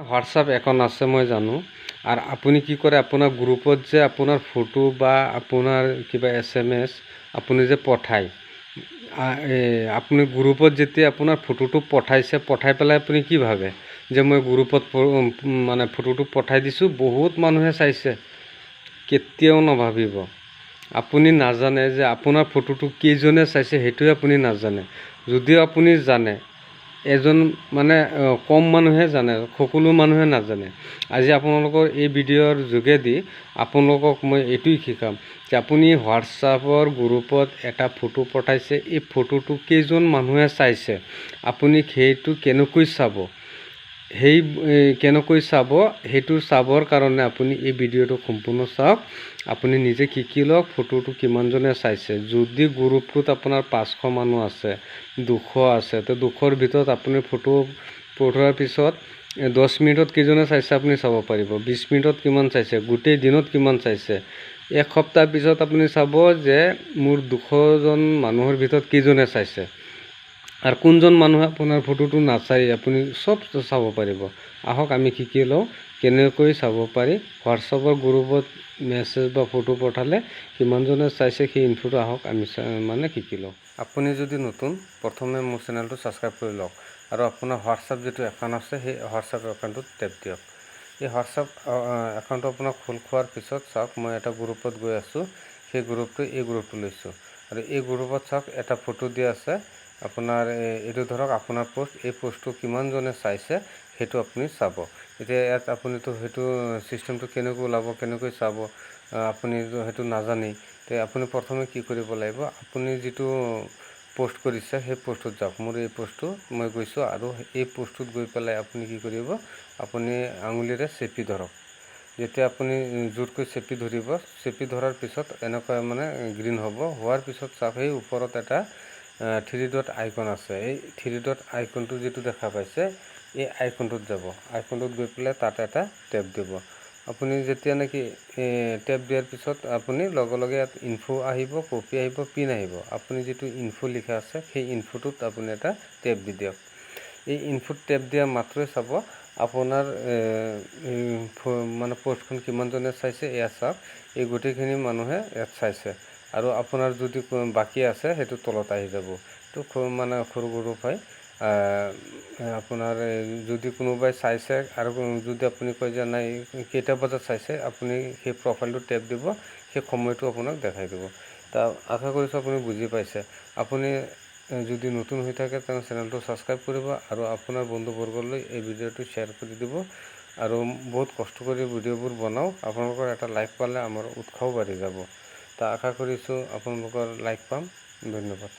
WhatsApp account আছে মই জানো। আৰু আপুনি কি কৰে, আপোনাৰ গ্ৰুপত যে আপোনাৰ ফটো বা আপোনাৰ কিবা SMS আপুনি যে পঠায়, আপুনি গ্ৰুপত যেতিয়া আপোনাৰ ফটোটো পঠাইছে, পঠাই পেলাই আপুনি কি ভাবে যে মই গ্ৰুপত মানে ফটোটো পঠাই দিছোঁ, বহুত মানুহে চাইছে? কেতিয়াও নাভাবিব। আপুনি নাজানে যে আপোনাৰ ফটোটো কেইজনে চাইছে, সেইটোৱে আপুনি নাজানে। যদিও আপুনি জানে, এজন মানে কম মানুহে জানে, সকলো মানুহে নাজানে। আজি আপোনালোকৰ এই ভিডিঅ'ৰ যোগেদি আপোনালোকক মই এইটোৱে শিকাম যে আপুনি হোৱাটছআপৰ গ্ৰুপত এটা ফটো পঠাইছে, এই ফটোটো কেইজন মানুহে চাইছে, আপুনি সেইটো কেনেকৈ চাব, সেইটো চাবৰ কাৰণে আপুনি এই ভিডিঅ'টো সম্পূৰ্ণ চাওক। আপুনি নিজে শিকি লওক ফটোটো কিমানজনে চাইছে। যদি গ্ৰুপটোত আপোনাৰ 500 মানুহ আছে, 200 আছে, তো 200ৰ ভিতৰত আপুনি ফটো পঠোৱাৰ পিছত 10 মিনিটত কেইজনে চাইছে আপুনি চাব পাৰিব। 20 মিনিটত কিমান চাইছে, গোটেই দিনত কিমান চাইছে। এক সপ্তাহ পিছত আপুনি চাব যে মোৰ 200জন মানুহৰ ভিতৰত কেইজনে চাইছে। আৰু কোনজন মানুহে আপোনাৰ ফটোটো নাচাই আপুনি চব চাব পাৰিব। আহক আমি শিকি লওঁ কেনেকৈ চাব পাৰি। হোৱাটছআপৰ গ্ৰুপত মেছেজ বা ফটো পঠালে কিমানজনে চাইছে সেই ইনফোটো আহক আমি শিকি লওঁ। আপুনি যদি নতুন, প্ৰথমে মোৰ চেনেলটো ছাবস্ক্ৰাইব কৰি লওক আৰু আপোনাৰ হোৱাটছআপ যিটো একাউণ্ট আছে সেই হোৱাটছআপ একাউণ্টটোত টেপ দিয়ক। এই হোৱাটছআপ একাউণ্টটো আপোনাক খোল খোৱাৰ পিছত চাওক, মই এটা গ্ৰুপত গৈ আছোঁ। সেই এই গ্ৰুপটো লৈছোঁ আৰু এই গ্ৰুপত চাওক এটা ফটো দিয়া আছে আপোনাৰ। এইটো ধৰক আপোনাৰ পোষ্ট, এই পোষ্টটো কিমানজনে চাইছে সেইটো আপুনি চাব। এতিয়া ইয়াত আপুনিতো সেইটো ছিষ্টেমটো কেনেকৈ ওলাব, কেনেকৈ চাব, আপুনি সেইটো নাজানেই। তে আপুনি প্ৰথমে কি কৰিব লাগিব, আপুনি যিটো পোষ্ট কৰিছে সেই পোষ্টটোত যাওক। মোৰ এই পোষ্টটো মই গৈছোঁ আৰু এই পোষ্টটোত গৈ পেলাই আপুনি কি কৰিব, আপুনি আঙুলিৰে চেপি ধৰক। যেতিয়া আপুনি জোৰকৈ চেপি ধৰিব, চেপি ধৰাৰ পিছত এনেকুৱা গ্ৰীণ হ'ব। হোৱাৰ পিছত চাওক সেই ওপৰত এটা 3 ডট আইকন আছে। এই 3 ডট আইকনটো যিটো দেখা পাইছে, এই আইকনটোত যাব। আইকনটোত গৈ পেলাই তাত এটা টেপ দিব। আপুনি যেতিয়া নেকি টেপ দিয়াৰ পিছত আপুনি লগে লগে ইয়াত ইনফো আহিব, কপি আহিব, পিন আহিব। আপুনি যিটো ইনফো লিখা আছে সেই ইনফোটোত আপুনি এটা টেপ দি দিয়ক। এই ইনফোত টেপ দিয়া মাত্ৰই চাব আপোনাৰ পোষ্টখন কিমানজনে চাইছে। এয়া চাওক, এই গোটেইখিনি মানুহে ইয়াত চাইছে। আৰু আপোনাৰ যদি বাকী আছে সেইটো তলত আহি যাব। তো সৰু গ্ৰুপ হয়। আপোনাৰ যদি কোনোবাই চাইছে আৰু যদি আপুনি কয় যে নাই কেইটা বজাত চাইছে, আপুনি সেই প্ৰফাইলটো টেপ দিব, সেই সময়টো আপোনাক দেখাই দিব। আশা কৰিছোঁ আপুনি বুজি পাইছে। আপুনি যদি নতুন হৈ থাকে তেনে চেনেলটো ছাবস্ক্ৰাইব কৰিব আৰু আপোনাৰ বন্ধুবৰ্গলৈ এই ভিডিঅ'টো শ্বেয়াৰ কৰি দিব। আৰু বহুত কষ্ট কৰি ভিডিঅ'বোৰ বনাওঁ। আপোনালোকৰ এটা লাইক পালে আমাৰ উৎসাহও বাঢ়ি যাব। আশা কৰিছোঁ আপোনালোকৰ লাইক পাম। ধন্যবাদ।